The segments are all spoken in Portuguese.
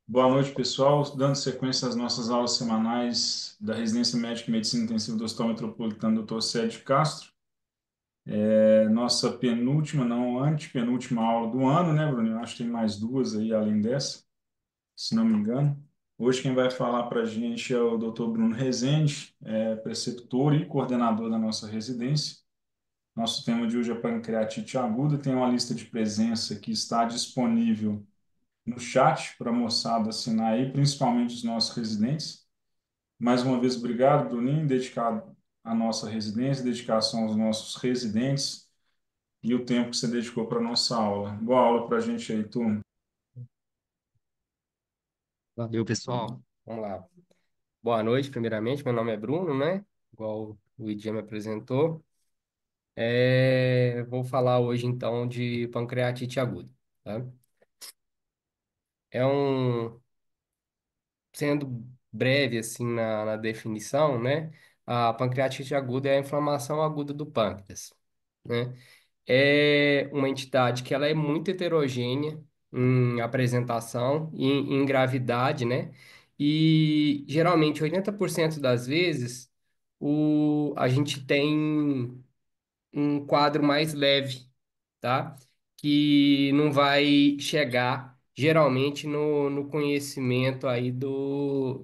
Boa noite, pessoal. Dando sequência às nossas aulas semanais da Residência Médica e Medicina Intensiva do Hospital Metropolitano Dr. Cédio Castro. Nossa penúltima, não antepenúltima aula do ano, né, Bruno? Eu acho que tem mais duas aí além dessa, se não me engano. Hoje quem vai falar para a gente é o Dr. Bruno Rezende, preceptor e coordenador da nossa residência. Nosso tema de hoje é pancreatite aguda. Tem uma lista de presença que está disponível no chat para a moçada assinar aí, principalmente os nossos residentes. Mais uma vez, obrigado, Bruninho, dedicado à nossa residência, dedicação aos nossos residentes e o tempo que você dedicou para a nossa aula. Boa aula para a gente aí, turma. Valeu, pessoal. Vamos lá. Boa noite, primeiramente. Meu nome é Bruno, né? Igual o Idia me apresentou. Vou falar hoje, então, de pancreatite aguda, tá? É um... Sendo breve, assim, na definição, né? A pancreatite aguda é a inflamação aguda do pâncreas, né? É uma entidade que ela é muito heterogênea em apresentação e em gravidade, né? E geralmente 80% das vezes a gente tem um quadro mais leve, tá? Que não vai chegar geralmente no conhecimento aí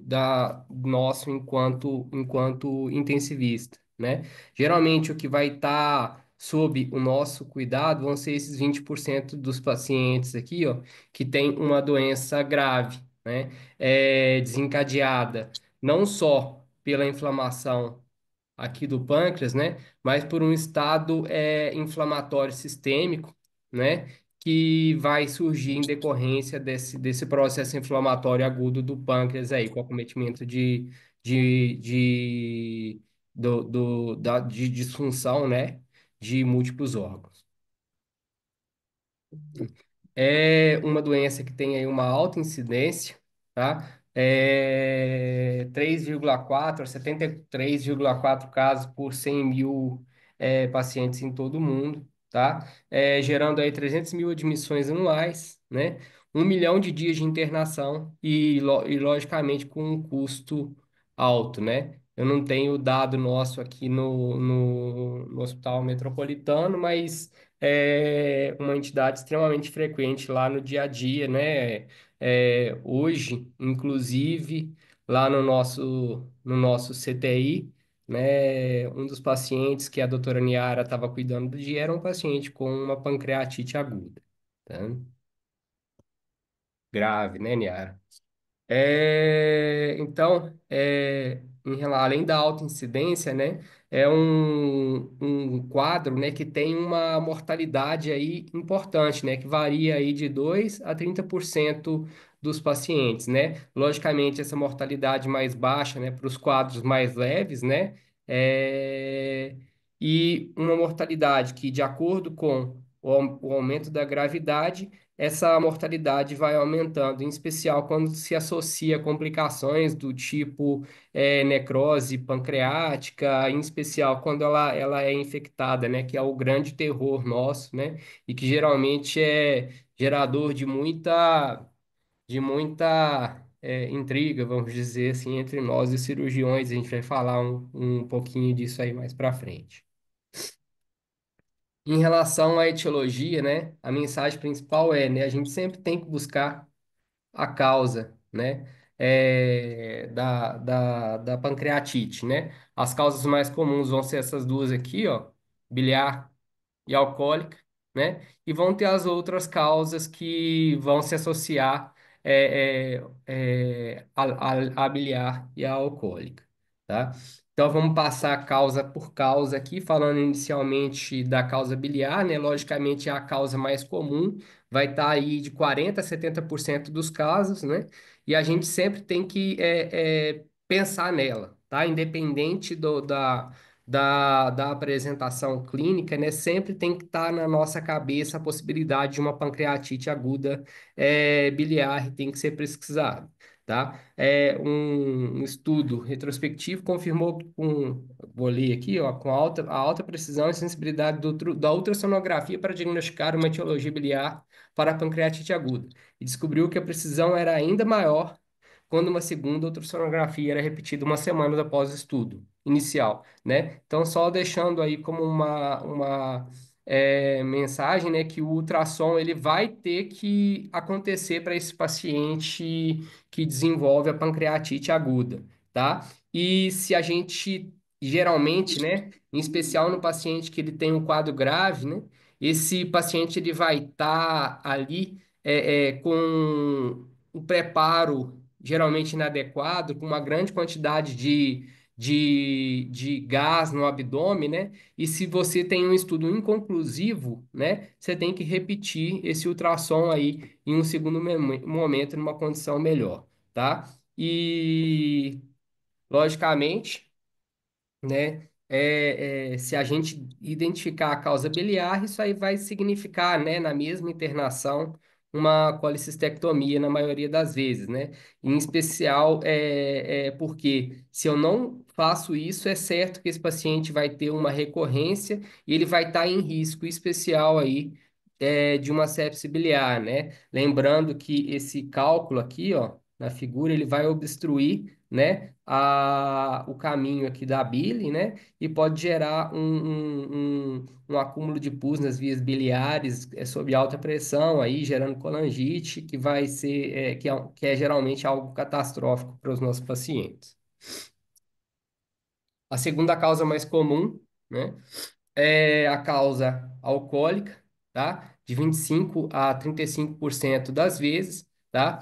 da nosso enquanto intensivista, né? Geralmente o que vai estar sob o nosso cuidado vão ser esses 20% dos pacientes aqui, ó, que tem uma doença grave, né? Desencadeada não só pela inflamação aqui do pâncreas, né? Mas por um estado inflamatório sistêmico, né? Que vai surgir em decorrência desse processo inflamatório agudo do pâncreas aí, com acometimento de, de disfunção, né? De múltiplos órgãos. É uma doença que tem aí uma alta incidência, tá? 3,4 a 73,4 casos por 100 mil pacientes em todo o mundo, tá? Gerando aí 300 mil admissões anuais, né? 1 milhão de dias de internação e logicamente, com um custo alto, né? Eu não tenho o dado nosso aqui no Hospital Metropolitano, mas é uma entidade extremamente frequente lá no dia a dia, né? Hoje, inclusive, lá no nosso CTI, né? Um dos pacientes que a doutora Niara estava cuidando do dia era um paciente com uma pancreatite aguda, tá? Grave, né, Niara? Então, além da alta incidência, né, é um quadro, né, que tem uma mortalidade aí importante, né, que varia aí de 2 a 30% dos pacientes, né? Logicamente, essa mortalidade mais baixa, né, para os quadros mais leves, né, é, e uma mortalidade que, de acordo com o aumento da gravidade, essa mortalidade vai aumentando, em especial quando se associa a complicações do tipo necrose pancreática, em especial quando ela é infectada, né, que é o grande terror nosso, né, e que geralmente é gerador de muita intriga, vamos dizer assim, entre nós e cirurgiões. A gente vai falar um pouquinho disso aí mais para frente. Em relação à etiologia, né, a mensagem principal né, a gente sempre tem que buscar a causa, né, da pancreatite, né? As causas mais comuns vão ser essas duas aqui, ó, biliar e alcoólica, né? E vão ter as outras causas que vão se associar à biliar e à alcoólica, tá? Então vamos passar causa por causa aqui, falando inicialmente da causa biliar, né? Logicamente é a causa mais comum, vai estar aí de 40 a 70% dos casos, né? E a gente sempre tem que pensar nela, tá? Independente da apresentação clínica, né, sempre tem que estar na nossa cabeça a possibilidade de uma pancreatite aguda biliar e tem que ser pesquisado. tá? Um estudo retrospectivo confirmou vou ler aqui, ó, com a alta precisão e sensibilidade da ultrassonografia para diagnosticar uma etiologia biliar para a pancreatite aguda. E descobriu que a precisão era ainda maior quando uma segunda ultrassonografia era repetida uma semana após o estudo inicial, né? Então, só deixando aí como uma mensagem, né, que o ultrassom ele vai ter que acontecer para esse paciente que desenvolve a pancreatite aguda, tá? E se a gente, geralmente, né, em especial no paciente que ele tem um quadro grave, né, esse paciente ele vai estar ali com o preparo geralmente inadequado, com uma grande quantidade de gás no abdômen, né? E se você tem um estudo inconclusivo, né, você tem que repetir esse ultrassom aí em um segundo momento, numa condição melhor, tá? E, logicamente, né? Se a gente identificar a causa biliar, isso aí vai significar, né, na mesma internação, uma colicistectomia na maioria das vezes, né? Em especial, porque se eu não faço isso, é certo que esse paciente vai ter uma recorrência e ele vai estar em risco especial aí, de uma sepse biliar, né? Lembrando que esse cálculo aqui, ó, na figura, ele vai obstruir, né, o caminho aqui da bile, né, e pode gerar um acúmulo de pus nas vias biliares sob alta pressão, aí gerando colangite, que vai ser, que é geralmente algo catastrófico para os nossos pacientes. A segunda causa mais comum, né, é a causa alcoólica, tá? De 25 a 35% das vezes, tá?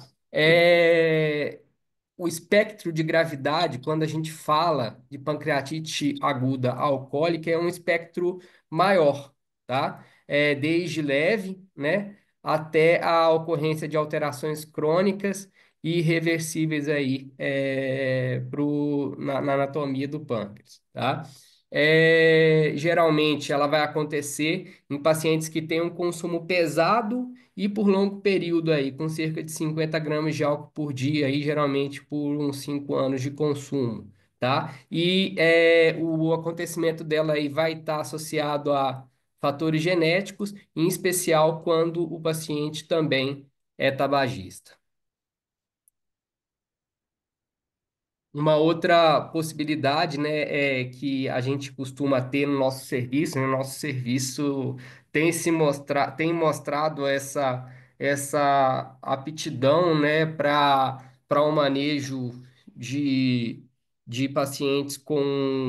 O espectro de gravidade, quando a gente fala de pancreatite aguda alcoólica, é um espectro maior, tá? Desde leve, né, até a ocorrência de alterações crônicas e irreversíveis aí, na anatomia do pâncreas, tá? Geralmente ela vai acontecer em pacientes que têm um consumo pesado e por longo período aí, com cerca de 50 gramas de álcool por dia, aí, geralmente por uns 5 anos de consumo, tá? E o acontecimento dela aí vai estar associado a fatores genéticos, em especial quando o paciente também é tabagista. Uma outra possibilidade, né, é que a gente costuma ter no nosso serviço, né? Nosso serviço tem mostrado essa aptidão, né, para o manejo de, de pacientes com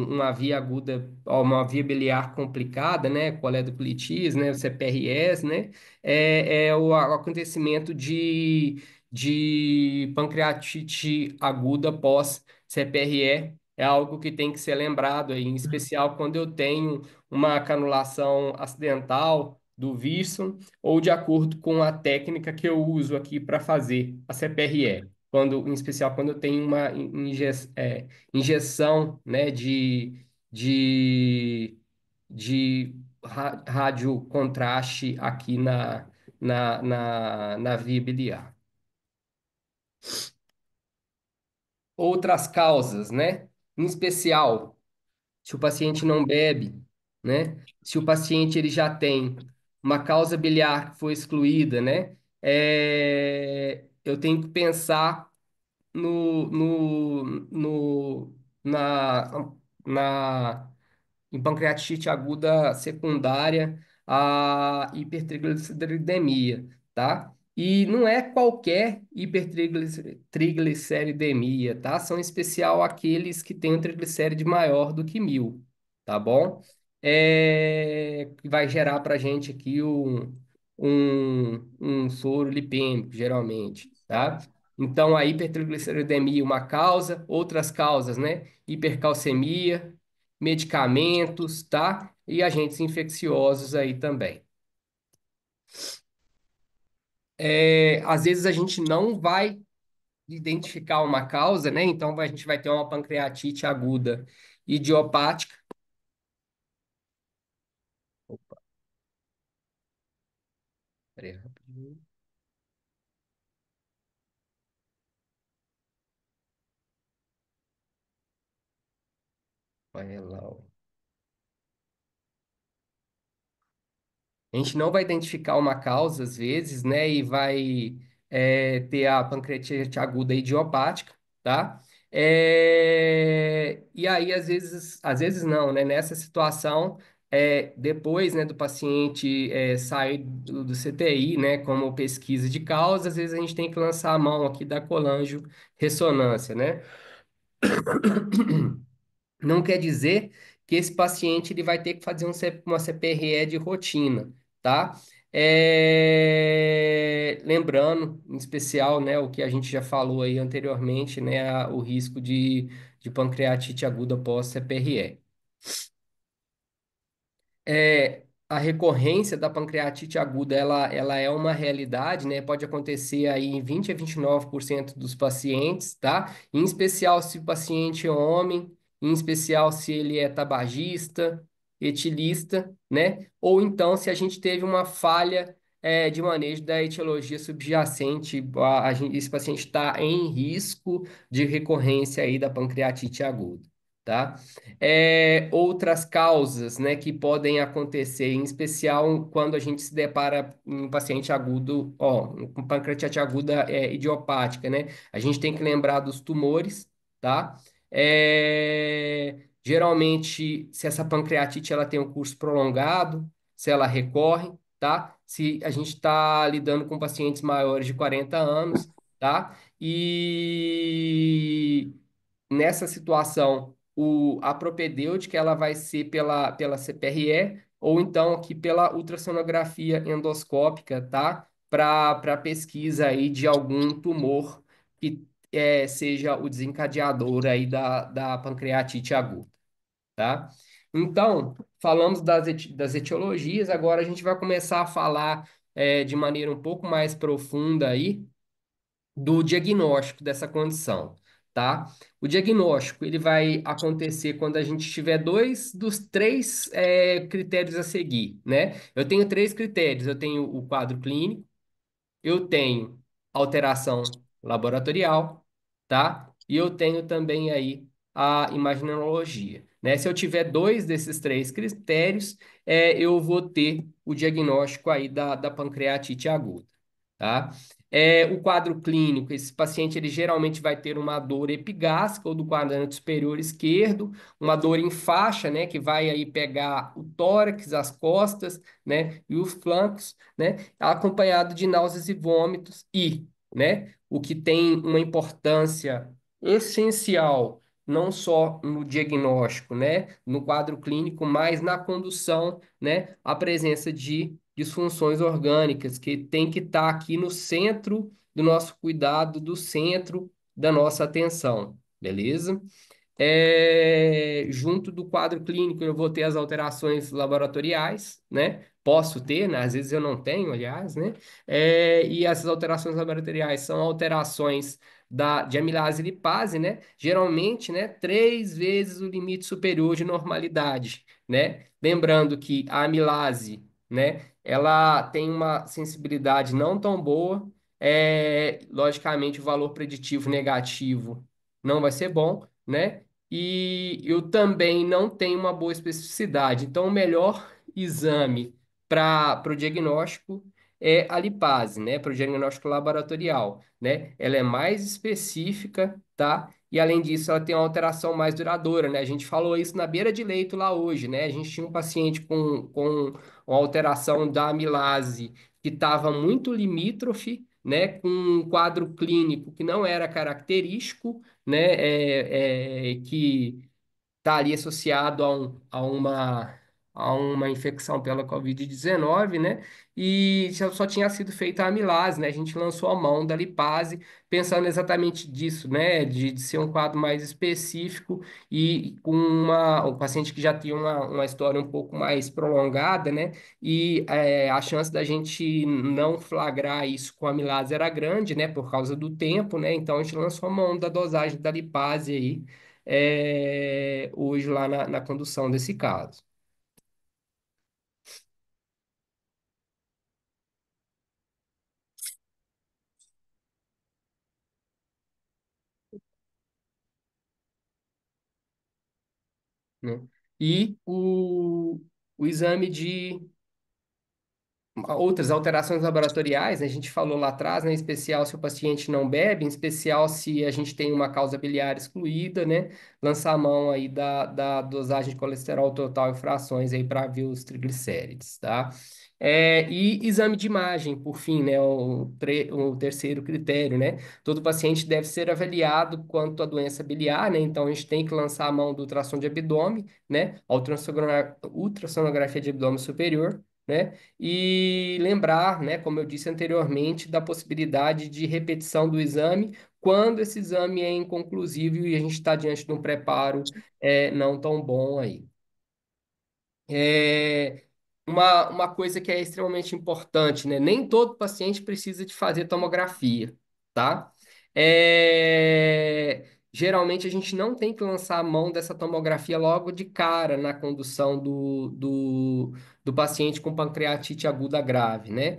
uma via aguda, ó, uma via biliar complicada, né, coledoclites, né, o CPRS, né, é o acontecimento de pancreatite aguda pós CPRE é algo que tem que ser lembrado aí, em especial quando eu tenho uma canulação acidental do Wilson ou de acordo com a técnica que eu uso aqui para fazer a CPRE. Em especial quando eu tenho uma injeção, né, de, de radiocontraste aqui na via biliar. Outras causas, né? Em especial, se o paciente não bebe, né? Se o paciente ele já tem uma causa biliar que foi excluída, né? Eu tenho que pensar no, no, no, na, na em pancreatite aguda secundária à hipertrigliceridemia, tá? E não é qualquer hipertrigliceridemia, tá? São em especial aqueles que têm um triglicéride maior do que 1.000, tá bom? Que vai gerar para a gente aqui um soro lipêmico, geralmente, tá? Então, a hipertrigliceridemia, uma causa, outras causas, né? Hipercalcemia, medicamentos, tá? E agentes infecciosos aí também. Às vezes a gente não vai identificar uma causa, né? Então a gente vai ter uma pancreatite aguda idiopática. Opa, peraí, rapidinho. Rafaela. A gente não vai identificar uma causa, às vezes, né? E vai ter a pancreatite aguda idiopática, tá? E aí, às vezes não, né? Nessa situação, depois, né, do paciente sair do CTI, né, como pesquisa de causa, às vezes a gente tem que lançar a mão aqui da colangio-ressonância, né? Não quer dizer que esse paciente ele vai ter que fazer uma CPRE de rotina, tá? Lembrando, em especial, né, o que a gente já falou aí anteriormente, né, o risco de pancreatite aguda pós-CPRE. A recorrência da pancreatite aguda, ela é uma realidade, né? Pode acontecer aí em 20 a 29% dos pacientes, tá? Em especial se o paciente é homem, em especial se ele é tabagista, etilista, né? Ou então se a gente teve uma falha de manejo da etiologia subjacente, esse paciente está em risco de recorrência aí da pancreatite aguda, tá? Outras causas, né, que podem acontecer, em especial quando a gente se depara em um paciente agudo, ó, com pancreatite aguda idiopática, né? A gente tem que lembrar dos tumores, tá? Geralmente, se essa pancreatite ela tem um curso prolongado, se ela recorre, tá? Se a gente está lidando com pacientes maiores de 40 anos, tá? E nessa situação, a propedêutica ela vai ser pela CPRE ou então aqui pela ultrassonografia endoscópica, tá? Para pesquisa aí de algum tumor que seja o desencadeador aí da pancreatite aguda, tá? Então, falamos das etiologias, agora a gente vai começar a falar de maneira um pouco mais profunda aí do diagnóstico dessa condição, tá? O diagnóstico ele vai acontecer quando a gente tiver dois dos três critérios a seguir, né? Eu tenho três critérios. Eu tenho o quadro clínico, eu tenho alteração laboratorial, tá? E eu tenho também aí a imaginologia, né? Se eu tiver dois desses três critérios, eu vou ter o diagnóstico aí da pancreatite aguda, tá? O quadro clínico, esse paciente ele geralmente vai ter uma dor epigástrica ou do quadrante superior esquerdo, uma dor em faixa, né, que vai aí pegar o tórax, as costas, né, e os flancos, né, acompanhado de náuseas e vômitos né, o que tem uma importância essencial não só no diagnóstico, né, no quadro clínico, mas na condução, né, a presença de disfunções orgânicas que tem que estar aqui no centro do nosso cuidado, do centro da nossa atenção, beleza? Junto do quadro clínico, eu vou ter as alterações laboratoriais, né? Posso ter, né? Às vezes eu não tenho, aliás, né? E essas alterações laboratoriais são alterações de amilase e lipase, né? Geralmente, né? 3 vezes o limite superior de normalidade, né? Lembrando que a amilase, né? Ela tem uma sensibilidade não tão boa. Logicamente, o valor preditivo negativo não vai ser bom, né? E eu também não tenho uma boa especificidade. Então, o melhor exame para o diagnóstico é a lipase, né? Para o diagnóstico laboratorial, né? Ela é mais específica, tá? E além disso, ela tem uma alteração mais duradoura, né? A gente falou isso na beira de leito lá hoje, né? A gente tinha um paciente com uma alteração da amilase que estava muito limítrofe, né? Com um quadro clínico que não era característico, né? Que está ali associado a uma infecção pela Covid-19, né? E só tinha sido feita a amilase, né? A gente lançou a mão da lipase, pensando exatamente disso, né? De ser um quadro mais específico e com um paciente que já tinha uma história um pouco mais prolongada, né? E a chance da gente não flagrar isso com a amilase era grande, né? Por causa do tempo, né? Então a gente lançou a mão da dosagem da lipase aí hoje lá na condução desse caso. né? E o exame de outras alterações laboratoriais, né, a gente falou lá atrás, né, em especial se o paciente não bebe, em especial se a gente tem uma causa biliar excluída, né, lançar a mão aí da dosagem de colesterol total e frações aí para ver os triglicérides, tá? E exame de imagem, por fim, né, o terceiro critério, né? Todo paciente deve ser avaliado quanto à doença biliar, né? Então a gente tem que lançar a mão do ultrassom de abdômen, né? A ultrassonografia de abdômen superior, né? E lembrar, né, como eu disse anteriormente, da possibilidade de repetição do exame quando esse exame é inconclusivo e a gente está diante de um preparo não tão bom aí. É, uma coisa que é extremamente importante, né? Nem todo paciente precisa de fazer tomografia, tá? Geralmente a gente não tem que lançar a mão dessa tomografia logo de cara na condução do paciente com pancreatite aguda grave, né?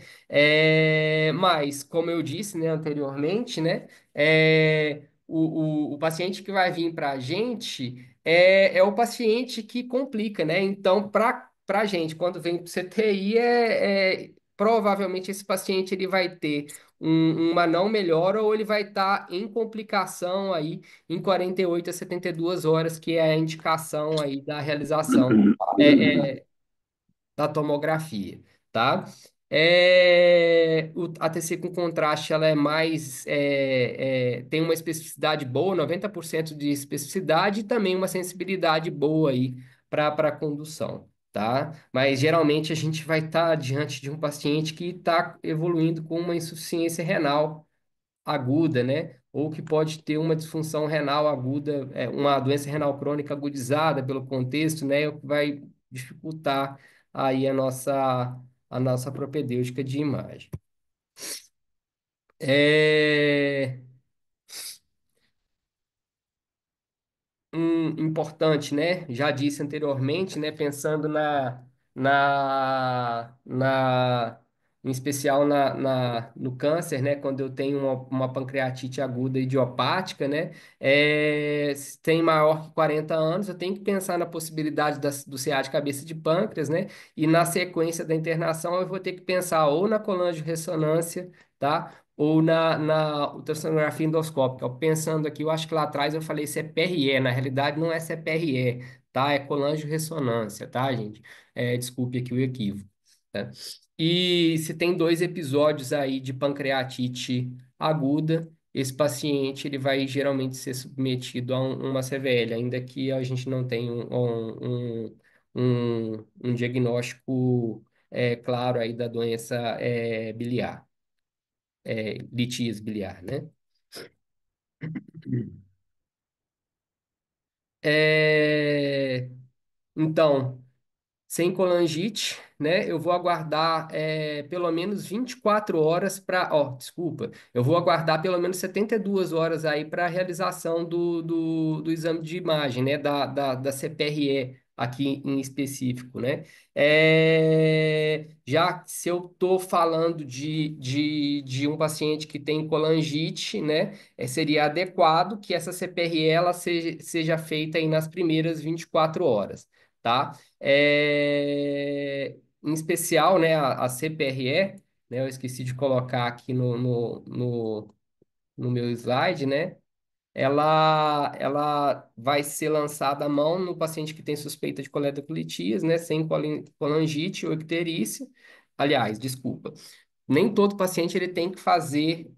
Mas, como eu disse, né, anteriormente, né? O paciente que vai vir para a gente é o paciente que complica, né? Então, para a gente, quando vem para o CTI, provavelmente esse paciente ele vai ter uma não melhora ou ele vai estar em complicação aí em 48 a 72 horas, que é a indicação aí da realização da tomografia, tá? A TC com contraste ela é mais tem uma especificidade boa, 90% de especificidade e também uma sensibilidade boa aí para condução, tá? Mas geralmente a gente vai estar diante de um paciente que está evoluindo com uma insuficiência renal aguda, né? Ou que pode ter uma disfunção renal aguda, uma doença renal crônica agudizada pelo contexto, né? O que vai dificultar aí a nossa propedêutica de imagem. É, importante, né? Já disse anteriormente, né? Pensando em especial no câncer, né? Quando eu tenho uma pancreatite aguda idiopática, né? Se tem maior que 40 anos, eu tenho que pensar na possibilidade do CA de cabeça de pâncreas, né? E na sequência da internação, eu vou ter que pensar ou na colangiorressonância, tá? Ou na ultrassonografia endoscópica. Pensando aqui, eu acho que lá atrás eu falei CPRE, na realidade não é CPRE, tá? É colangiorressonância, tá, gente? Desculpe aqui o equívoco, tá? E se tem 2 episódios aí de pancreatite aguda, esse paciente ele vai geralmente ser submetido a uma CVL, ainda que a gente não tenha um diagnóstico claro aí da doença biliar, litíase biliar, né? É, então, sem colangite, né? Eu vou aguardar pelo menos 24 horas para. Ó, desculpa. Eu vou aguardar pelo menos 72 horas aí para a realização do exame de imagem, né? Da CPRE aqui em específico, né? Já se eu estou falando de um paciente que tem colangite, né? Seria adequado que essa CPRE ela seja feita aí nas primeiras 24 horas, tá? Em especial, né, a CPRE, né, eu esqueci de colocar aqui no meu slide, né, ela vai ser lançada à mão no paciente que tem suspeita de coledoclitias, né, sem colangite ou icterícia. Aliás, desculpa, nem todo paciente ele tem que fazer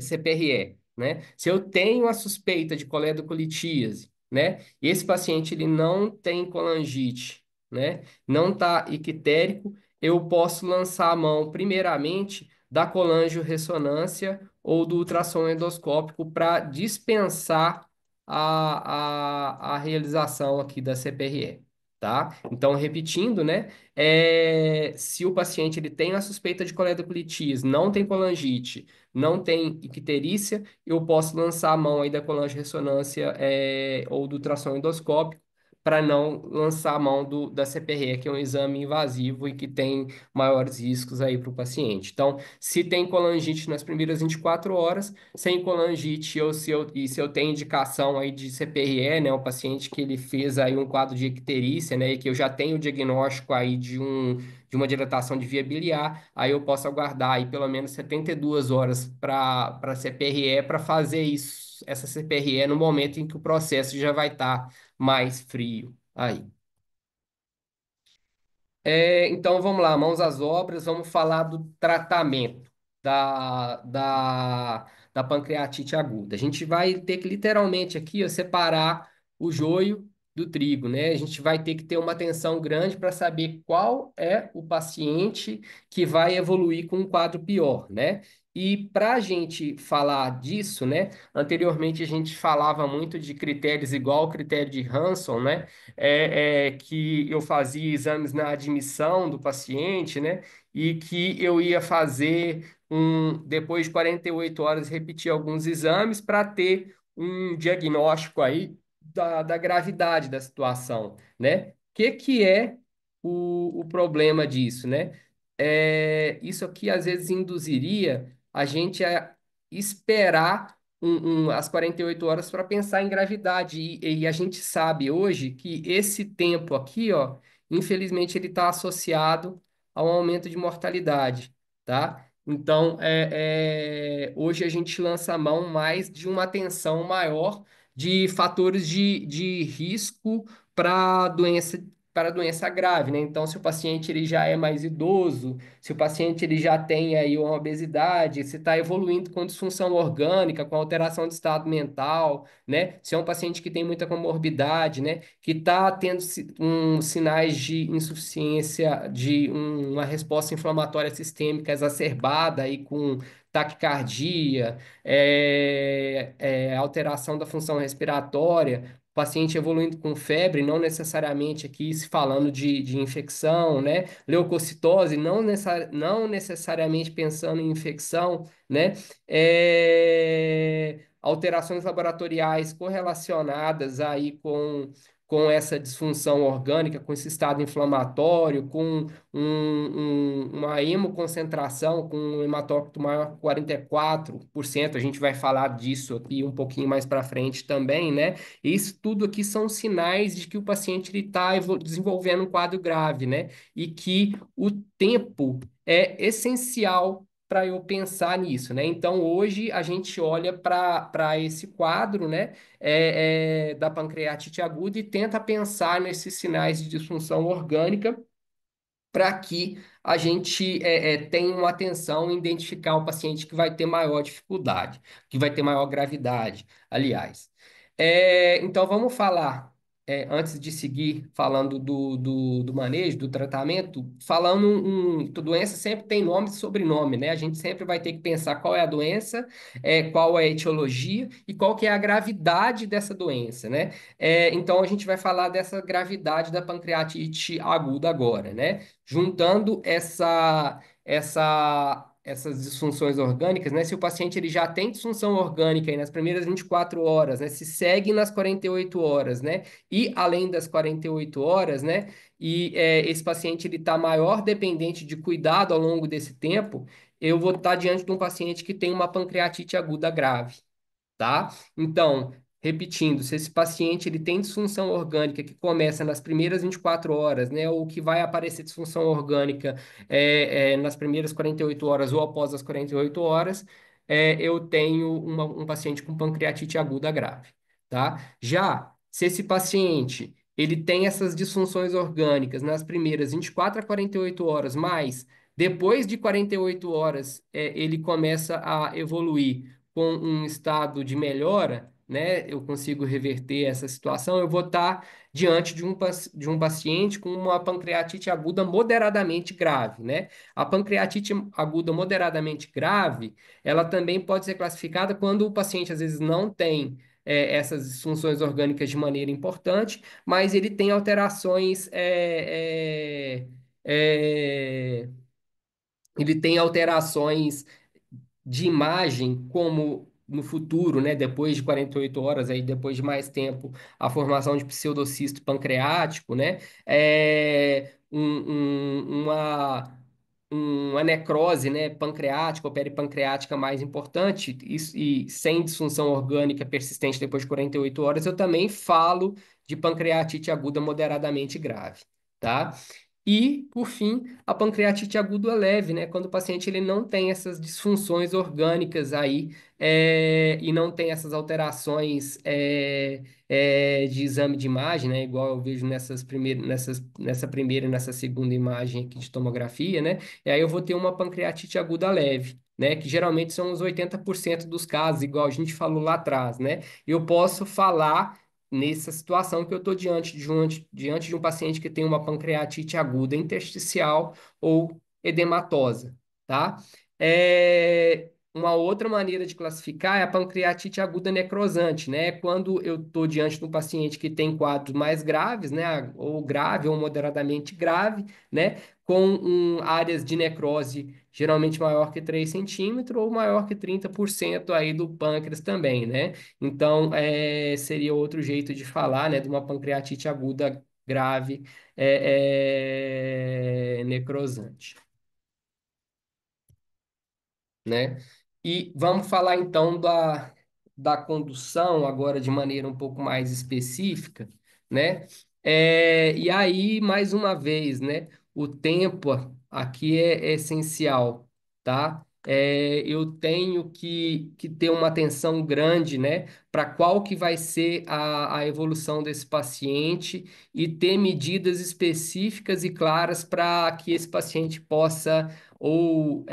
CPRE, né? Se eu tenho a suspeita de coledocolitíase, né? E esse paciente ele não tem colangite, né? Não está ictérico, eu posso lançar a mão primeiramente da colangiorressonância ou do ultrassom endoscópico para dispensar a realização aqui da CPRE, tá? Então, repetindo, né? Se o paciente ele tem a suspeita de coledoclites, não tem colangite, não tem icterícia, eu posso lançar a mão aí da colangiorressonância ou do ultrassom endoscópico para não lançar a mão da CPRE, que é um exame invasivo e que tem maiores riscos aí para o paciente. Então, se tem colangite nas primeiras 24 horas, sem colangite, e se eu tenho indicação aí de CPRE, né, um paciente que ele fez aí um quadro de icterícia, né, e que eu já tenho o diagnóstico aí de uma dilatação de via biliar, aí eu posso aguardar aí pelo menos 72 horas para CPRE para fazer isso, essa CPRE no momento em que o processo já vai estar mais frio aí. Então vamos lá, mãos às obras, vamos falar do tratamento da pancreatite aguda. A gente vai ter que literalmente aqui ó, separar o joio do trigo, né? A gente vai ter que ter uma atenção grande para saber qual é o paciente que vai evoluir com um quadro pior, né? E para a gente falar disso, né? Anteriormente a gente falava muito de critérios igual o critério de Hanson, né? Que eu fazia exames na admissão do paciente, né? E que eu ia fazer depois de 48 horas, repetir alguns exames para ter um diagnóstico aí da gravidade da situação, né? O que é o problema disso, né? Isso aqui às vezes induziria a gente a esperar as 48 horas para pensar em gravidade. E a gente sabe hoje que esse tempo aqui, ó, infelizmente, ele está associado ao aumento de mortalidade, tá? Então, hoje a gente lança a mão mais de uma atenção maior de fatores de risco para para doença grave, né? Então, se o paciente ele já é mais idoso, se o paciente ele já tem aí uma obesidade, se está evoluindo com disfunção orgânica, com alteração de estado mental, né? Se é um paciente que tem muita comorbidade, né? Que está tendo sinais de insuficiência, uma resposta inflamatória sistêmica exacerbada aí com taquicardia, alteração da função respiratória, paciente evoluindo com febre, não necessariamente aqui se falando de infecção, né? Leucocitose, não necessariamente pensando em infecção, né? Alterações laboratoriais correlacionadas aí com essa disfunção orgânica, com esse estado inflamatório, com uma hemoconcentração, com um hematócrito maior que 44%, a gente vai falar disso aqui um pouquinho mais para frente também, né? Isso tudo aqui são sinais de que o paciente está desenvolvendo um quadro grave, né? E que o tempo é essencial para eu pensar nisso, né? Então, hoje a gente olha para esse quadro, né? Da pancreatite aguda e tenta pensar nesses sinais de disfunção orgânica para que a gente tenha uma atenção em identificar o paciente que vai ter maior dificuldade, que vai ter maior gravidade, aliás. Então, vamos falar, antes de seguir falando do manejo, do tratamento, falando doença sempre tem nome e sobrenome, né? A gente sempre vai ter que pensar qual é a doença, qual é a etiologia e qual que é a gravidade dessa doença, né? Então, a gente vai falar dessa gravidade da pancreatite aguda agora, né? Juntando essas disfunções orgânicas, né? Se o paciente ele já tem disfunção orgânica aí nas primeiras 24 horas, né? Se segue nas 48 horas, né? E além das 48 horas, né? E esse paciente ele está maior dependente de cuidado ao longo desse tempo, eu vou estar diante de um paciente que tem uma pancreatite aguda grave, tá? Então, repetindo, se esse paciente ele tem disfunção orgânica que começa nas primeiras 24 horas, né, ou que vai aparecer disfunção orgânica nas primeiras 48 horas ou após as 48 horas, eu tenho um paciente com pancreatite aguda grave, tá? Já, se esse paciente ele tem essas disfunções orgânicas nas primeiras 24 a 48 horas, mas depois de 48 horas, ele começa a evoluir com um estado de melhora, né, eu consigo reverter essa situação, eu vou estar diante de um paciente com uma pancreatite aguda moderadamente grave, né? A pancreatite aguda moderadamente grave, ela também pode ser classificada quando o paciente às vezes não tem essas disfunções orgânicas de maneira importante, mas ele tem alterações ele tem alterações de imagem, como no futuro, né, depois de 48 horas, aí depois de mais tempo, a formação de pseudocisto pancreático, né, uma necrose, né, pancreática ou peripancreática mais importante e sem disfunção orgânica persistente depois de 48 horas, eu também falo de pancreatite aguda moderadamente grave, tá? E, por fim, a pancreatite aguda leve, né? Quando o paciente ele não tem essas disfunções orgânicas aí e não tem essas alterações de exame de imagem, né? Igual eu vejo nessa primeira e nessa segunda imagem aqui de tomografia, né? E aí eu vou ter uma pancreatite aguda leve, né? Que geralmente são os 80% dos casos, igual a gente falou lá atrás, né? Eu posso falar nessa situação que eu estou diante de um paciente que tem uma pancreatite aguda intersticial ou edematosa, tá? Uma outra maneira de classificar é a pancreatite aguda necrosante, né? Quando eu estou diante de um paciente que tem quadros mais graves, né? Ou grave ou moderadamente grave, né? Com áreas de necrose geralmente maior que 3 centímetros ou maior que 30% aí do pâncreas também, né? Então, seria outro jeito de falar, né, de uma pancreatite aguda grave necrosante, né? E vamos falar então da condução agora de maneira um pouco mais específica, né? E aí, mais uma vez, né? O tempo aqui é essencial, tá? Eu tenho que ter uma atenção grande, né? Para qual que vai ser a evolução desse paciente e ter medidas específicas e claras para que esse paciente possa ou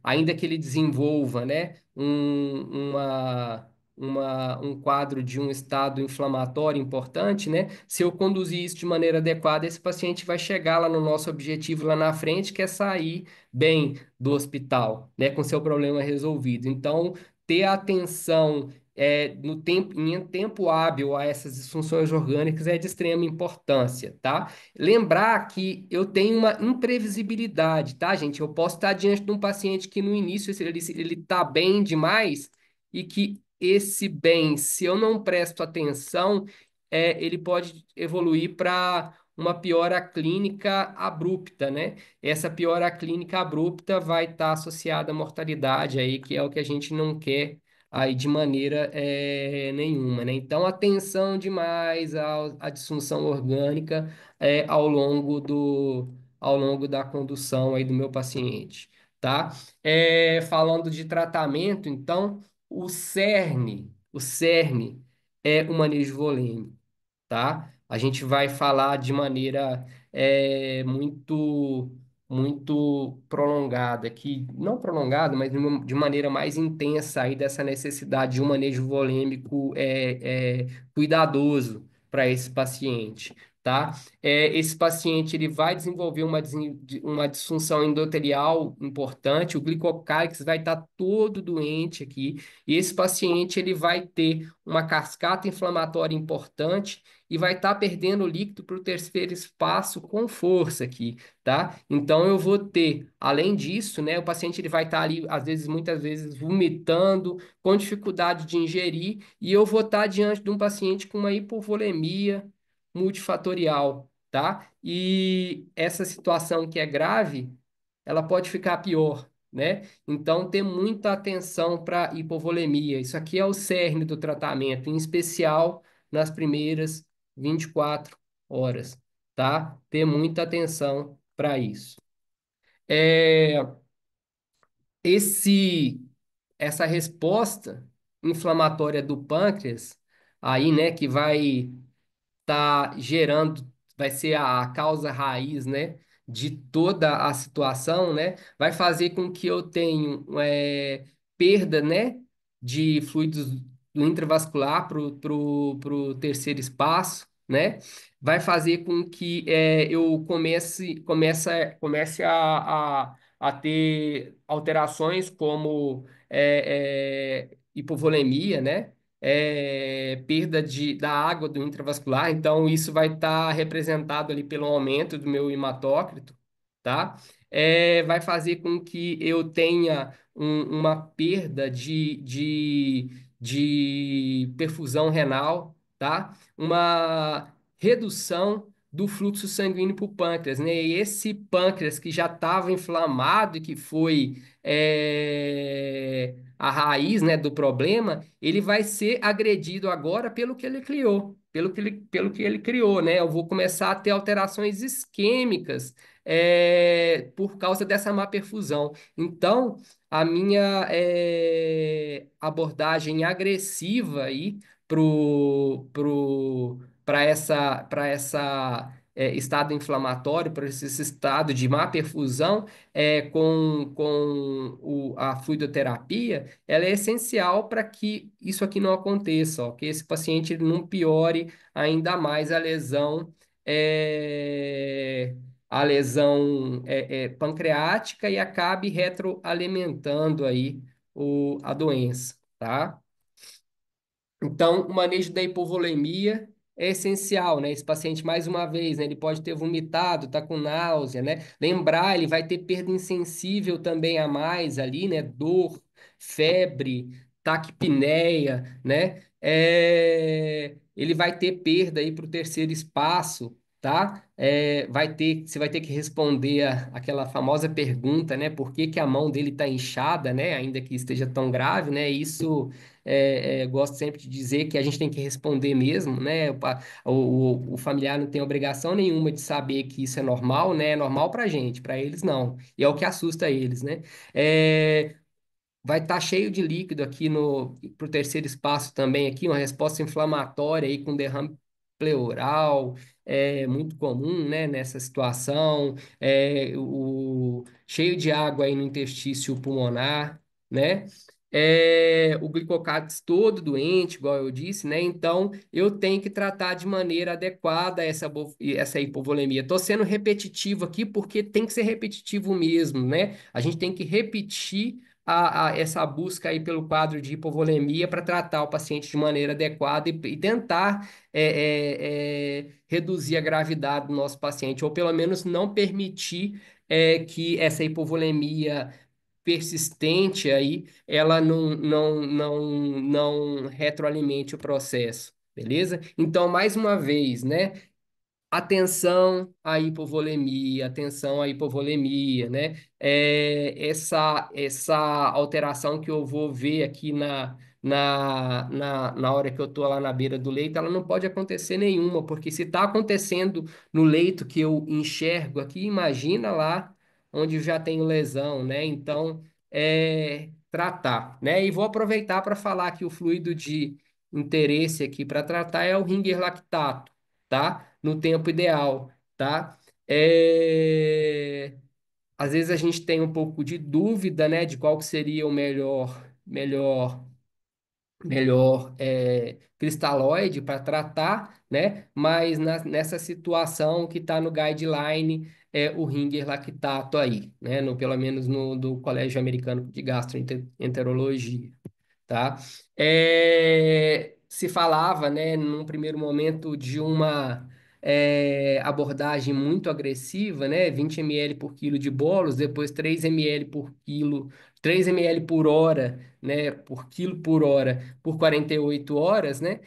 ainda que ele desenvolva, né, um quadro de um estado inflamatório importante, né, se eu conduzir isso de maneira adequada, esse paciente vai chegar lá no nosso objetivo lá na frente, que é sair bem do hospital, né, com seu problema resolvido. Então, ter atenção no tempo, em tempo hábil a essas disfunções orgânicas é de extrema importância, tá? Lembrar que eu tenho uma imprevisibilidade, tá, gente? Eu posso estar diante de um paciente que no início ele está bem demais e que esse bem, se eu não presto atenção, ele pode evoluir para uma piora clínica abrupta, né? Essa piora clínica abrupta vai estar associada à mortalidade aí, que é o que a gente não quer aí de maneira nenhuma, né? Então, atenção demais à disfunção orgânica ao longo da condução aí do meu paciente, tá? Falando de tratamento, então, o cerne é o manejo volêmico, tá? A gente vai falar de maneira muito prolongada, que não prolongada, mas de maneira mais intensa aí dessa necessidade de um manejo volêmico cuidadoso para esse paciente, tá? Esse paciente ele vai desenvolver uma disfunção endotelial importante, o glicocálix vai estar todo doente aqui, e esse paciente ele vai ter uma cascata inflamatória importante e vai estar perdendo líquido para o terceiro espaço com força aqui, tá? Então eu vou ter, além disso, né, o paciente ele vai estar ali, às vezes, muitas vezes, vomitando, com dificuldade de ingerir, e eu vou estar diante de um paciente com uma hipovolemia multifatorial, tá? E essa situação que é grave, ela pode ficar pior, né? Então, ter muita atenção para hipovolemia. Isso aqui é o cerne do tratamento, em especial nas primeiras 24 horas, tá? Ter muita atenção para isso. É, esse, essa resposta inflamatória do pâncreas, aí, né, que vai ser a causa raiz, né, de toda a situação, né, vai fazer com que eu tenha perda, né, de fluidos do intravascular pro terceiro espaço, né, vai fazer com que eu comece a ter alterações como hipovolemia, né, perda da água do intravascular, então isso vai estar representado ali pelo aumento do meu hematócrito, tá? vai fazer com que eu tenha uma perda de perfusão renal, tá? Uma redução do fluxo sanguíneo para o pâncreas, né? E esse pâncreas que já estava inflamado e que foi a raiz, né, do problema, ele vai ser agredido agora pelo que ele criou, pelo que ele criou, né? Eu vou começar a ter alterações isquêmicas por causa dessa má perfusão. Então, a minha abordagem agressiva aí para essa estado inflamatório, para esse estado de má perfusão, com a fluidoterapia, ela é essencial para que isso aqui não aconteça, ó, que esse paciente não piore ainda mais é, a lesão pancreática e acabe retroalimentando aí a doença, tá? Então, o manejo da hipovolemia é essencial, né? Esse paciente, mais uma vez, né, ele pode ter vomitado, tá com náusea, né? Lembrar, ele vai ter perda insensível também a mais ali, né? Dor, febre, taquipneia, né? Ele vai ter perda aí para o terceiro espaço, tá? Você vai ter que responder aquela famosa pergunta, né? Por que que a mão dele está inchada, né? Ainda que esteja tão grave, né? Isso gosto sempre de dizer que a gente tem que responder mesmo, né? O familiar não tem obrigação nenhuma de saber que isso é normal, né? É normal para gente, para eles não. E é o que assusta eles, né? É, vai estar cheio de líquido aqui no pro terceiro espaço também aqui, uma resposta inflamatória aí com derrame pleural, é muito comum, né, nessa situação, cheio de água aí no interstício pulmonar, né? O glicocális todo doente, igual eu disse, né? Então, eu tenho que tratar de maneira adequada essa hipovolemia. Estou sendo repetitivo aqui porque tem que ser repetitivo mesmo, né? A gente tem que repetir essa busca aí pelo quadro de hipovolemia para tratar o paciente de maneira adequada e tentar reduzir a gravidade do nosso paciente, ou pelo menos não permitir que essa hipovolemia persistente aí, ela não retroalimente o processo, beleza? Então, mais uma vez, né? Atenção à hipovolemia, né? Essa alteração que eu vou ver aqui na hora que eu estou lá na beira do leito, ela não pode acontecer nenhuma, porque se está acontecendo no leito que eu enxergo aqui, imagina lá onde eu já tenho lesão, né? Então, tratar, né? E vou aproveitar para falar que o fluido de interesse aqui para tratar é o Ringer lactato, tá? No tempo ideal, tá? Às vezes a gente tem um pouco de dúvida, né, de qual que seria o melhor cristalóide para tratar, né? Mas nessa situação que está no guideline é o Ringer lactato aí, né? Pelo menos no do Colégio Americano de Gastroenterologia, tá? Se falava, né, num primeiro momento de uma abordagem muito agressiva, né, 20 ml por quilo de bolos, depois 3 ml por quilo, 3 ml por hora, né, por quilo por hora, por 48 horas, né,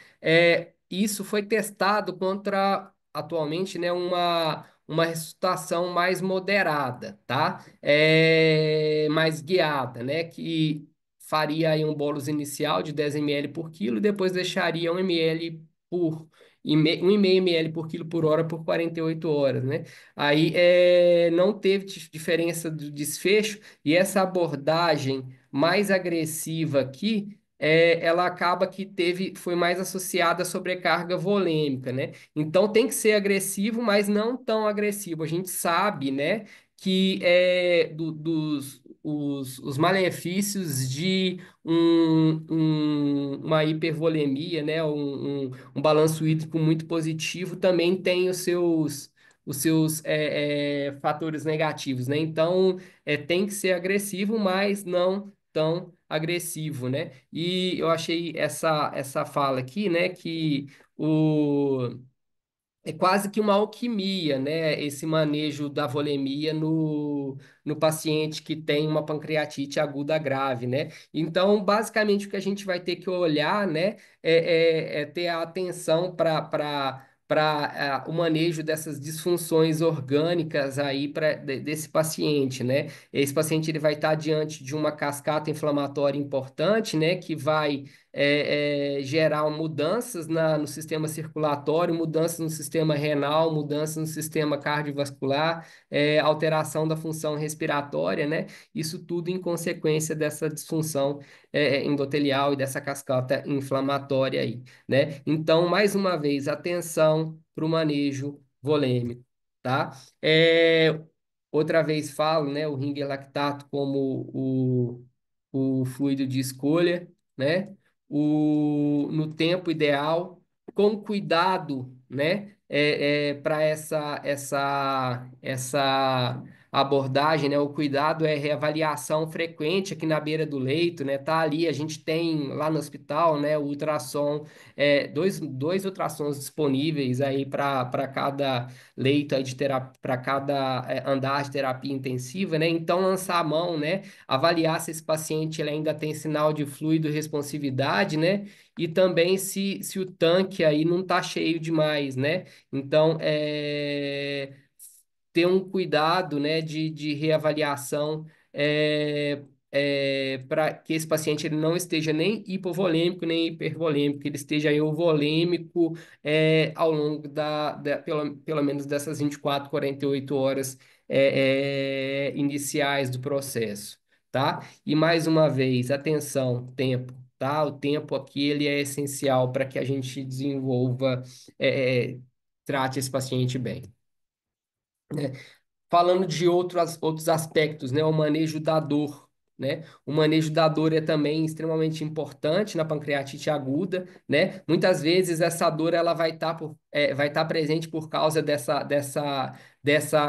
isso foi testado contra, atualmente, né, uma ressuscitação mais moderada, tá? Mais guiada, né? Que faria aí um bolus inicial de 10 ml por quilo, e depois deixaria 1 ml por 1,5 ml por quilo por hora por 48 horas, né? Aí não teve diferença do desfecho, e essa abordagem mais agressiva aqui, ela acaba que foi mais associada à sobrecarga volêmica, né? Então tem que ser agressivo, mas não tão agressivo. A gente sabe, né, que os malefícios de uma hipervolemia, né, um balanço hídrico muito positivo, também tem os seus fatores negativos, né? Então, tem que ser agressivo, mas não tão agressivo, né? E eu achei essa fala aqui, né, que o é quase que uma alquimia, né? Esse manejo da volemia no paciente que tem uma pancreatite aguda grave, né? Então, basicamente, o que a gente vai ter que olhar, né, é ter a atenção para o manejo dessas disfunções orgânicas aí desse paciente, né? Esse paciente ele vai estar diante de uma cascata inflamatória importante, né, que vai gerar mudanças no sistema circulatório, mudanças no sistema renal, mudanças no sistema cardiovascular, alteração da função respiratória, né? Isso tudo em consequência dessa disfunção endotelial e dessa cascata inflamatória aí, né? Então, mais uma vez, atenção para o manejo volêmico, tá? Outra vez falo, né, o Ringer lactato como o fluido de escolha, né? No tempo ideal, com cuidado, né? Para essa abordagem, né? O cuidado é reavaliação frequente aqui na beira do leito, né? Tá ali, a gente tem lá no hospital, né? O ultrassom, dois ultrassons disponíveis aí para cada leito aí de terapia, para cada andar de terapia intensiva, né? Então, lançar a mão, né? Avaliar se esse paciente ele ainda tem sinal de fluido responsividade, né? E também se o tanque aí não está cheio demais, né? Então, ter um cuidado, né, de reavaliação para que esse paciente ele não esteja nem hipovolêmico nem hipervolêmico, que ele esteja euvolêmico ao longo pelo menos dessas 24, 48 horas iniciais do processo, tá? E mais uma vez, atenção, tempo, tá? O tempo aqui ele é essencial para que a gente desenvolva, trate esse paciente bem. Falando de outros aspectos, né? O manejo da dor, né? O manejo da dor é também extremamente importante na pancreatite aguda, né? Muitas vezes essa dor ela vai estar presente por causa dessa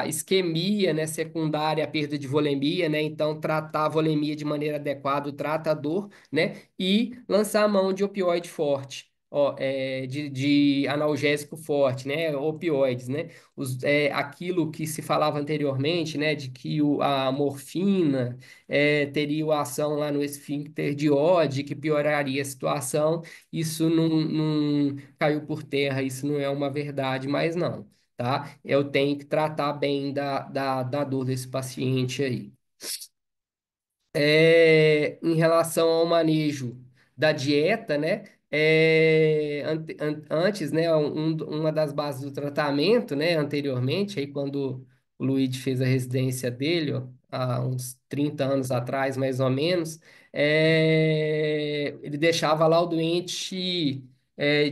isquemia, né? Secundária à perda de volemia, né? Então, tratar a volemia de maneira adequada trata a dor, né? E lançar a mão de opioide forte. Ó, de analgésico forte, né? Opioides, né? Aquilo que se falava anteriormente, né, de que a morfina teria uma ação lá no esfíncter de Oddi, que pioraria a situação, isso não caiu por terra, isso não é uma verdade, mas não, tá? Eu tenho que tratar bem da dor desse paciente aí. Em relação ao manejo da dieta, né? Antes, né? Uma das bases do tratamento, né? Anteriormente, aí quando o Luigi fez a residência dele, ó, há uns 30 anos atrás, mais ou menos, ele deixava lá o doente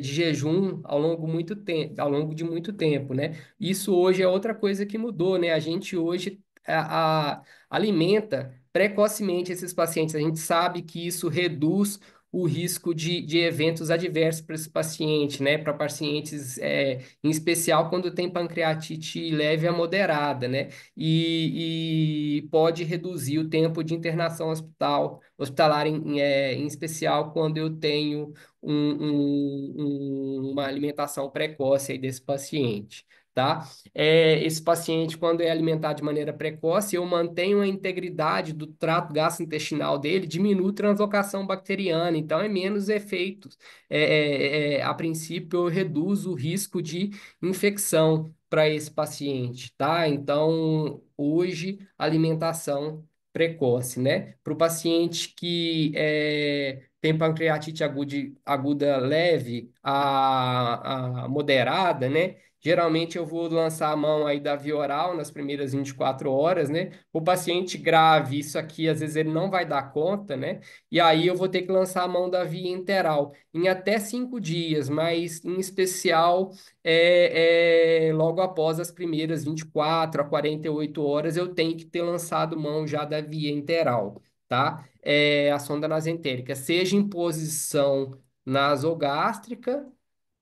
de jejum ao longo de muito tempo, né? Isso hoje é outra coisa que mudou, né? A gente hoje alimenta precocemente esses pacientes. A gente sabe que isso reduz o risco de eventos adversos para esse paciente, né? Para pacientes, em especial quando tem pancreatite leve a moderada, né? E pode reduzir o tempo de internação hospitalar, em especial quando eu tenho uma alimentação precoce aí desse paciente. Tá? Esse paciente, quando é alimentado de maneira precoce, eu mantenho a integridade do trato gastrointestinal dele, diminui a translocação bacteriana, então é menos efeitos. A princípio, eu reduzo o risco de infecção para esse paciente, tá? Então, hoje, alimentação precoce, né? Para o paciente que tem pancreatite aguda leve a moderada, né? Geralmente eu vou lançar a mão aí da via oral nas primeiras 24 horas, né? O paciente grave, isso aqui às vezes ele não vai dar conta, né? E aí eu vou ter que lançar a mão da via interal em até 5 dias, mas em especial logo após as primeiras 24 a 48 horas eu tenho que ter lançado mão já da via interal, tá? A sonda nasentérica, seja em posição nasogástrica,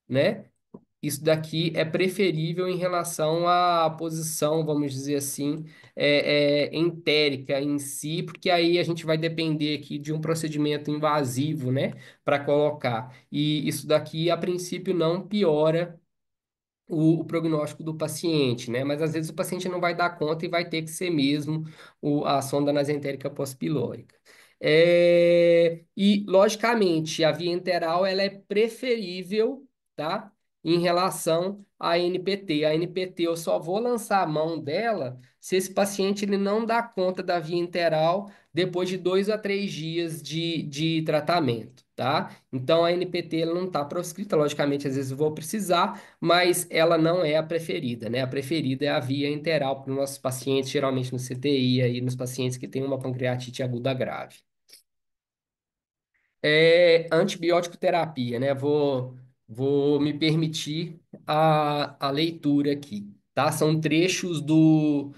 né? Isso daqui é preferível em relação à posição, vamos dizer assim, entérica em si, porque aí a gente vai depender aqui de um procedimento invasivo, né, para colocar. E isso daqui, a princípio, não piora o prognóstico do paciente, né? Mas às vezes o paciente não vai dar conta e vai ter que ser mesmo a sonda nasentérica pós-pilórica. E, logicamente, a via enteral ela é preferível, tá? Em relação à NPT. A NPT eu só vou lançar a mão dela se esse paciente ele não dá conta da via enteral depois de 2 a 3 dias de tratamento, tá? Então a NPT ela não está proscrita, logicamente, às vezes eu vou precisar, mas ela não é a preferida, né? A preferida é a via enteral para os nossos pacientes, geralmente no CTI, aí, nos pacientes que têm uma pancreatite aguda grave. Antibiótico terapia, né? Vou me permitir a leitura aqui, tá? São trechos do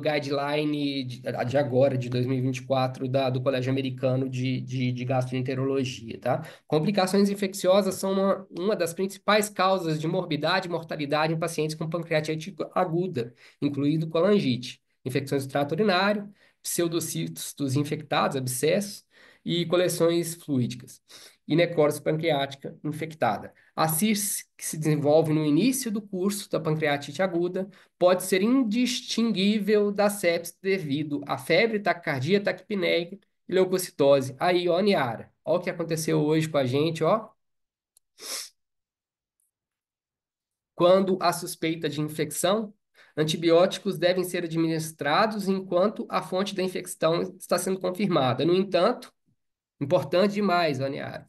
guideline de agora, de 2024, do Colégio Americano de Gastroenterologia, tá? Complicações infecciosas são uma das principais causas de morbidade e mortalidade em pacientes com pancreatite aguda, incluindo colangite, infecções do trato urinário, pseudocistos infectados, abscessos, e coleções fluídicas, e necrose pancreática infectada. A CIRS, que se desenvolve no início do curso da pancreatite aguda, pode ser indistinguível da sepsis devido à febre, taquicardia, taquipneia e leucocitose. Aí, ó, Niara, ó o que aconteceu hoje com a gente, ó. Quando há suspeita de infecção, antibióticos devem ser administrados enquanto a fonte da infecção está sendo confirmada. No entanto, importante demais, Aniara.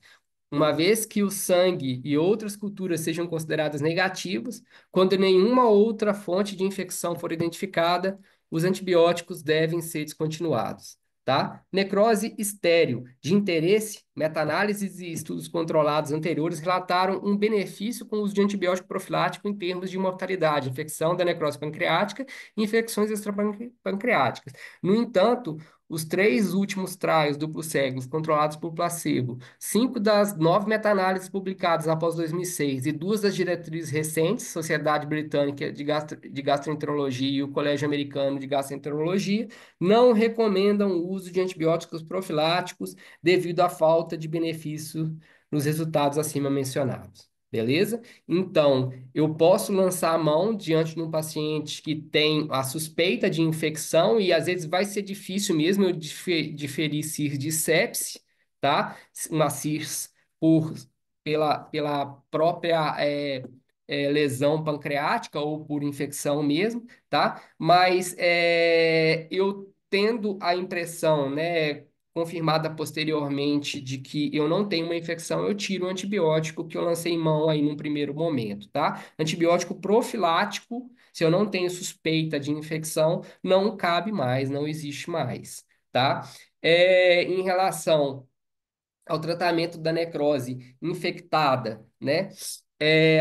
Uma vez que o sangue e outras culturas sejam consideradas negativas, quando nenhuma outra fonte de infecção for identificada, os antibióticos devem ser descontinuados. Tá? Necrose estéril. De interesse, meta-análises e estudos controlados anteriores relataram um benefício com o uso de antibiótico profilático em termos de mortalidade, infecção da necrose pancreática e infecções extrapancreáticas. No entanto, os 3 últimos trials duplos cegos controlados por placebo, 5 das 9 meta-análises publicadas após 2006 e 2 das diretrizes recentes, Sociedade Britânica de Gastroenterologia e o Colégio Americano de Gastroenterologia, não recomendam o uso de antibióticos profiláticos devido à falta de benefício nos resultados acima mencionados. Beleza? Então, eu posso lançar a mão diante de um paciente que tem a suspeita de infecção e às vezes vai ser difícil mesmo eu diferir CIRS de sepse, tá? Uma CIRS pela própria lesão pancreática ou por infecção mesmo, tá? Mas eu tendo a impressão, né, confirmada posteriormente de que eu não tenho uma infecção, eu tiro o antibiótico que eu lancei mão aí num primeiro momento, tá? Antibiótico profilático, se eu não tenho suspeita de infecção, não cabe mais, não existe mais, tá? Em relação ao tratamento da necrose infectada, né?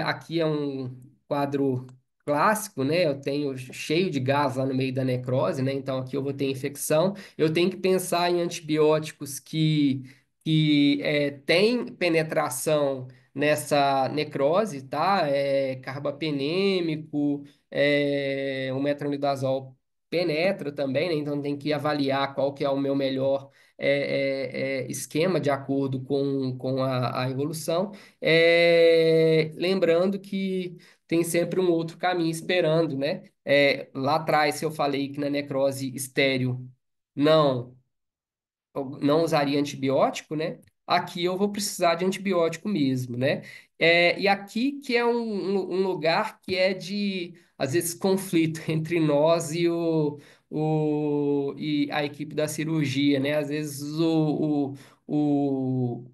Aqui é um quadro clássico, né? Eu tenho cheio de gás lá no meio da necrose, né? Então aqui eu vou ter infecção. Eu tenho que pensar em antibióticos que têm penetração nessa necrose, tá? Carbapenêmico, o metronidazol penetra também, né? Então tem que avaliar qual que é o meu melhor esquema de acordo com a evolução. Lembrando que tem sempre um outro caminho esperando, né? Lá atrás, se eu falei que na necrose estéril não eu não usaria antibiótico, né? Aqui eu vou precisar de antibiótico mesmo, né? E aqui que é um lugar que é de, às vezes, conflito entre nós e a equipe da cirurgia, né? Às vezes o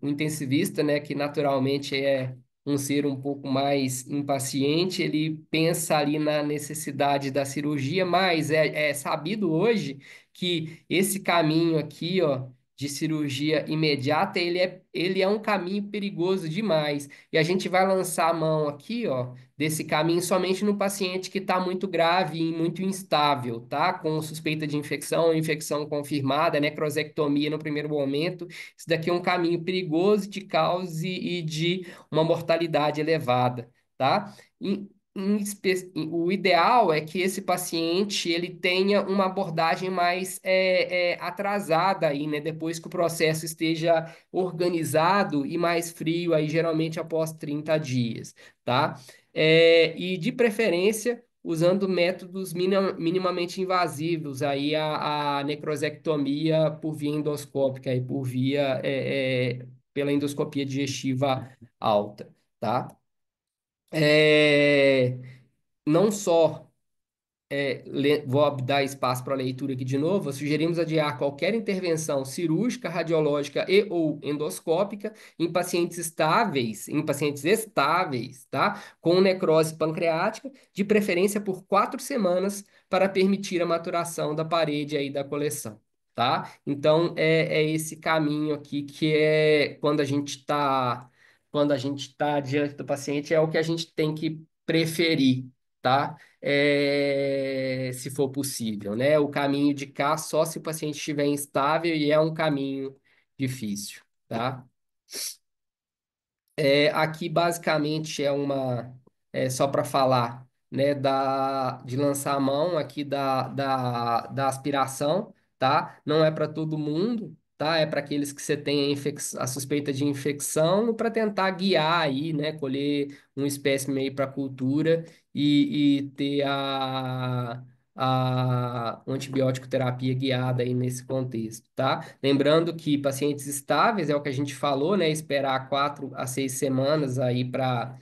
intensivista, né, que naturalmente é um ser um pouco mais impaciente, ele pensa ali na necessidade da cirurgia, mas é sabido hoje que esse caminho aqui, ó, de cirurgia imediata, ele é um caminho perigoso demais. E a gente vai lançar a mão aqui, ó, desse caminho somente no paciente que está muito grave e muito instável, tá? Com suspeita de infecção, infecção confirmada, necrosectomia no primeiro momento. Isso daqui é um caminho perigoso de causa e de uma mortalidade elevada, tá? o ideal é que esse paciente ele tenha uma abordagem mais atrasada aí, né? Depois que o processo esteja organizado e mais frio, aí geralmente após 30 dias, tá? E de preferência usando métodos minimamente invasivos, aí a necrosectomia por via endoscópica, aí por via pela endoscopia digestiva alta, tá? É, não só vou dar espaço para a leitura aqui de novo. Sugerimos adiar qualquer intervenção cirúrgica, radiológica e ou endoscópica em pacientes estáveis, tá? Com necrose pancreática, de preferência por 4 semanas, para permitir a maturação da parede aí da coleção. Tá? Então, é esse caminho aqui que é quando a gente está diante do paciente, é o que a gente tem que preferir, tá? Se for possível, né? O caminho de cá só se o paciente estiver instável e é um caminho difícil, tá? Aqui basicamente só para falar, né, de lançar a mão aqui da aspiração, tá? Não é para todo mundo, tá? É para aqueles que você tem a suspeita de infecção, para tentar guiar aí, né, colher um espécime aí para cultura e ter a antibiótico terapia guiada aí nesse contexto, tá? Lembrando que pacientes estáveis é o que a gente falou, né? Esperar 4 a 6 semanas aí para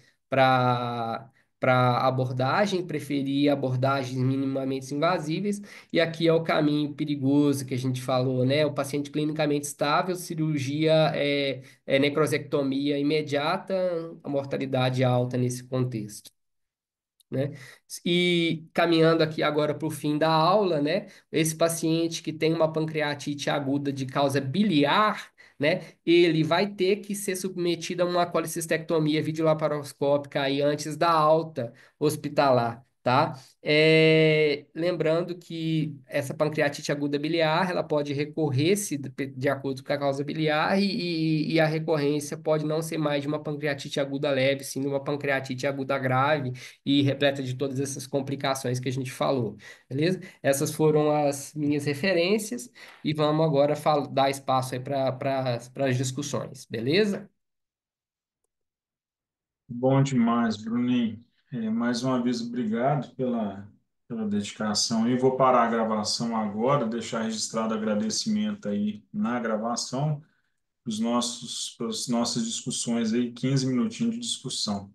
abordagem, preferir abordagens minimamente invasíveis, e aqui é o caminho perigoso que a gente falou, né? O paciente clinicamente estável, cirurgia necrosectomia imediata, a mortalidade alta nesse contexto, né? E caminhando aqui agora para o fim da aula, né? Esse paciente que tem uma pancreatite aguda de causa biliar, né? Ele vai ter que ser submetido a uma colecistectomia videolaparoscópica aí antes da alta hospitalar. Tá? Lembrando que essa pancreatite aguda biliar, ela pode recorrer-se de acordo com a causa biliar e a recorrência pode não ser mais de uma pancreatite aguda leve, sim de uma pancreatite aguda grave, e repleta de todas essas complicações que a gente falou, beleza? Essas foram as minhas referências e vamos agora dar espaço aí para as discussões, beleza? Bom demais, Bruninho. Mais uma vez, obrigado pela dedicação. Eu vou parar a gravação agora, deixar registrado agradecimento aí na gravação, para as nossas discussões aí, 15 minutinhos de discussão.